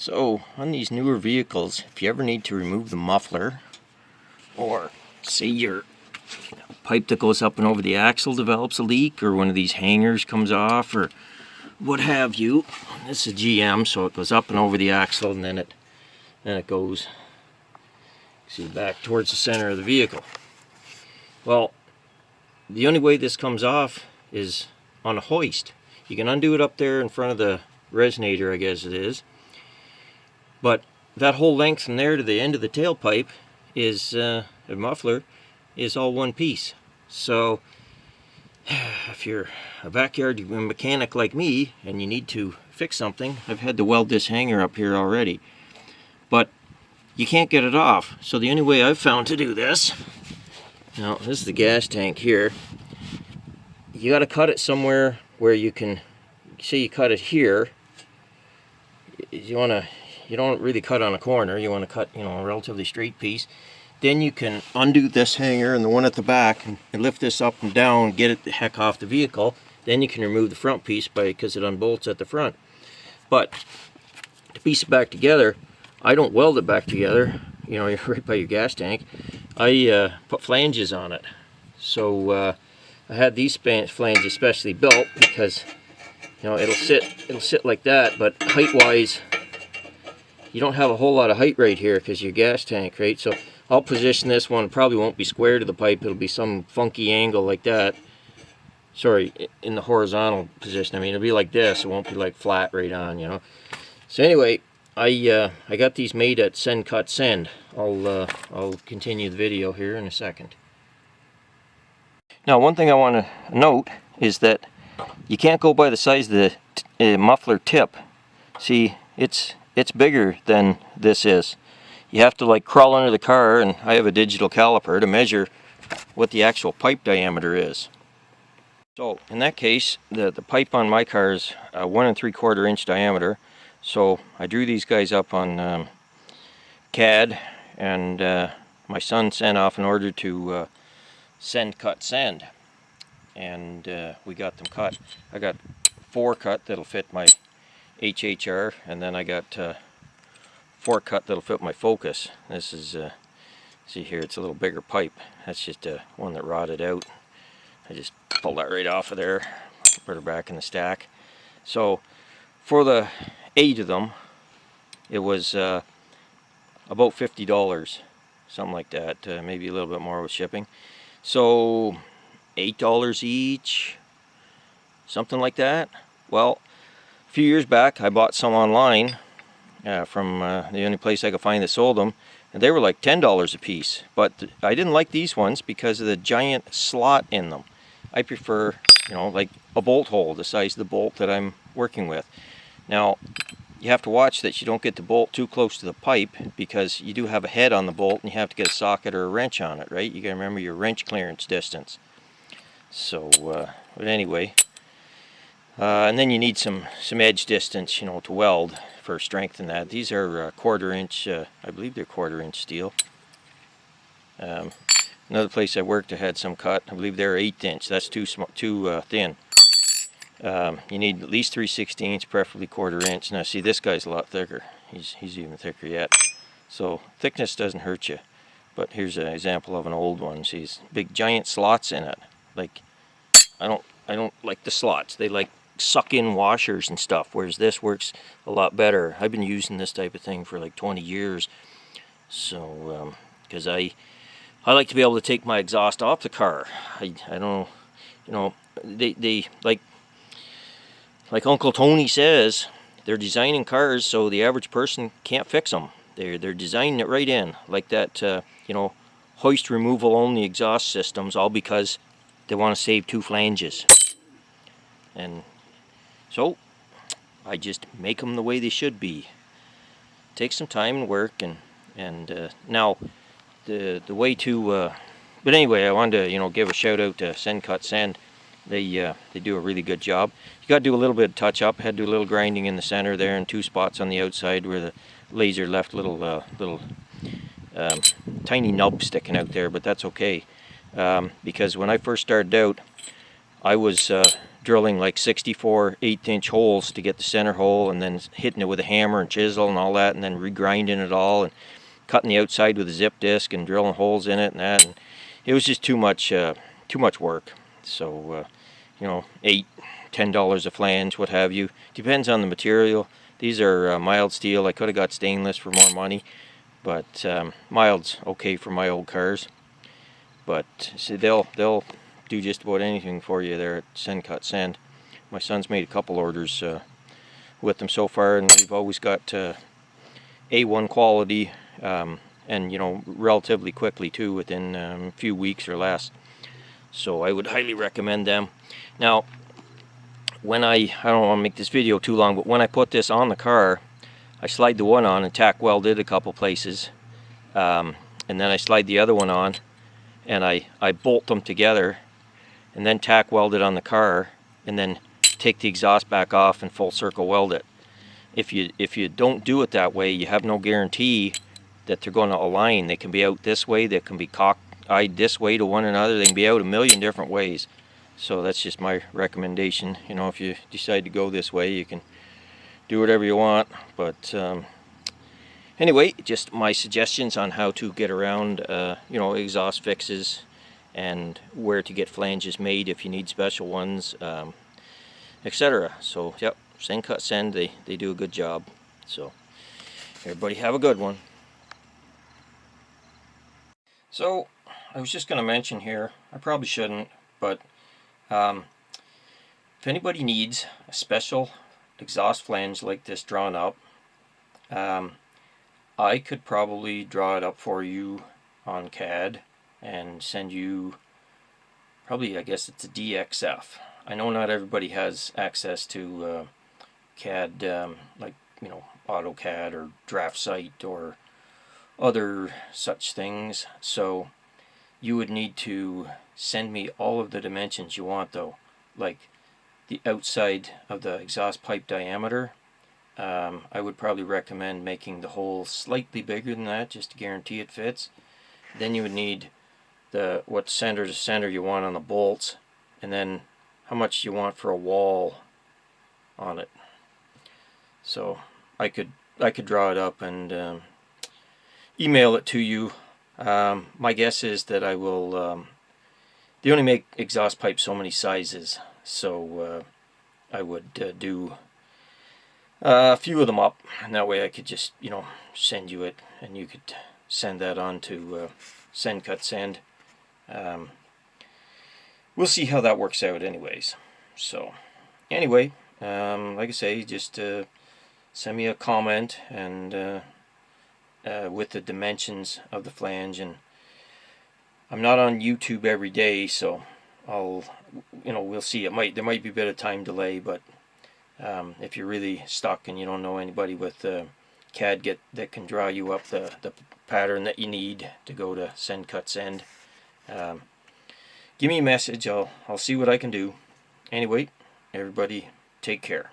So on these newer vehicles, if you ever need to remove the muffler, or say your pipe that goes up and over the axle develops a leak, or one of these hangers comes off, or what have you. This is GM, so it goes up and over the axle, and then it goes, see, back towards the center of the vehicle. Well, the only way this comes off is on a hoist. You can undo it up there in front of the resonator, I guess it is. But that whole length from there to the end of the tailpipe is, a muffler, is all one piece. So if you're a backyard mechanic like me and you need to fix something, I've had to weld this hanger up here already. But you can't get it off. So the only way I've found to do this, now this is the gas tank here, you got to cut it somewhere where you can, say you cut it here, you don't really cut on a corner, you want to cut, a relatively straight piece. Then you can undo this hanger and the one at the back and lift this up and down, get it the heck off the vehicle. Then you can remove the front piece because it unbolts at the front. But to piece it back together, I don't weld it back together, you're right by your gas tank. I put flanges on it. So I had these flanges specially built because it'll sit like that, but height wise you don't have a whole lot of height right here because your gas tank, right? So I'll position this one, probably won't be square to the pipe, it'll be some funky angle like that. Sorry, in the horizontal position, it'll be like this, it won't be like flat right on, So anyway, I got these made at Send Cut Send. I'll continue the video here in a second. Now, one thing I want to note is that you can't go by the size of the muffler tip. See, it's bigger than this is. You have to crawl under the car, and I have a digital caliper to measure what the actual pipe diameter is. So in that case, the pipe on my car is 1 3/4 inch diameter. So I drew these guys up on CAD, and my son sent off an order to Send Cut Send, and we got them cut. I got 4 cut that'll fit my HHR, and then I got 4 cut that'll fit my Focus. This is see here, it's a little bigger pipe. That's just one that rotted out. I just pulled that right off of there, put her back in the stack. So for the 8 of them, it was about $50, something like that, maybe a little bit more with shipping. So $8 each, something like that. Well, a few years back I bought some online from the only place I could find that sold them, and they were like $10 a piece. But I didn't like these ones because of the giant slot in them. I prefer, like a bolt hole the size of the bolt that I'm working with. Now, you have to watch that you don't get the bolt too close to the pipe, because you do have a head on the bolt and you have to get a socket or a wrench on it, right? You gotta remember your wrench clearance distance. So, but anyway, and then you need some edge distance, to weld for strength in that. These are 1/4 inch, I believe they're 1/4 inch steel. Another place I worked, I had some cut. I believe they're 1/8 inch. That's too thin. You need at least 3/16, preferably 1/4 inch. Now see, this guy's a lot thicker. He's even thicker yet. So thickness doesn't hurt you. But here's an example of an old one. See, these big giant slots in it. I don't like the slots. They suck in washers and stuff, whereas this works a lot better. I've been using this type of thing for like 20 years. So because I like to be able to take my exhaust off the car. I don't, they like Uncle Tony says, they're designing cars so the average person can't fix them. They're designing it right in, like that, hoist removal only exhaust systems, all because they want to save 2 flanges. And so I just make them the way they should be. Take some time and work, and now the way to. But anyway, I wanted to give a shout out to Send Cut Send. They do a really good job. You got to do a little bit of touch up. Had to do a little grinding in the center there, and 2 spots on the outside where the laser left little tiny nub sticking out there. But that's okay, because when I first started out, I was drilling like 64 1/8-inch holes to get the center hole, and then hitting it with a hammer and chisel and all that, and then regrinding it all and cutting the outside with a zip disc and drilling holes in it and that, and it was just too much work. So you know, $8-10 a flange, what have you, depends on the material. These are mild steel. I could have got stainless for more money, but mild's okay for my old cars. But see, they'll do just about anything for you there at Send Cut Send. My son's made a couple orders with them so far, and we've always got A1 quality, and you know, relatively quickly too, within a few weeks or less. So I would highly recommend them. Now, when I don't want to make this video too long, but when I put this on the car, I slide the one on and tack welded a couple places, and then I slide the other one on, and I bolt them together, and then tack weld it on the car, and then take the exhaust back off and full circle weld it. If you don't do it that way, you have no guarantee that they're going to align. They can be out this way, they can be cockeyed this way to one another, they can be out a million different ways. So that's just my recommendation. You know, if you decide to go this way, you can do whatever you want. But anyway, just my suggestions on how to get around, you know, exhaust fixes, and where to get flanges made if you need special ones, etc. So, yep, Send Cut Send, they do a good job. So, everybody have a good one. So, I was just going to mention here, I probably shouldn't, but if anybody needs a special exhaust flange like this drawn up, I could probably draw it up for you on CAD and send you, probably, I guess it's a DXF. I know not everybody has access to CAD, like, you know, AutoCAD or DraftSight or other such things. So you would need to send me all of the dimensions you want, though, like the outside of the exhaust pipe diameter. I would probably recommend making the hole slightly bigger than that, just to guarantee it fits. Then you would need what center to center you want on the bolts, and then how much you want for a wall on it. So I could draw it up and email it to you. My guess is that I will, they only make exhaust pipes so many sizes, so I would do a few of them up, and that way I could just, you know, send you it, and you could send that on to Send Cut Send. We'll see how that works out anyways. So anyway, like I say, just send me a comment and with the dimensions of the flange. And I'm not on YouTube every day, so I'll, you know, we'll see. There might be a bit of time delay, but if you're really stuck and you don't know anybody with CAD that can draw you up the pattern that you need to go to Send Cut Send, give me a message. I'll see what I can do. Anyway, everybody take care.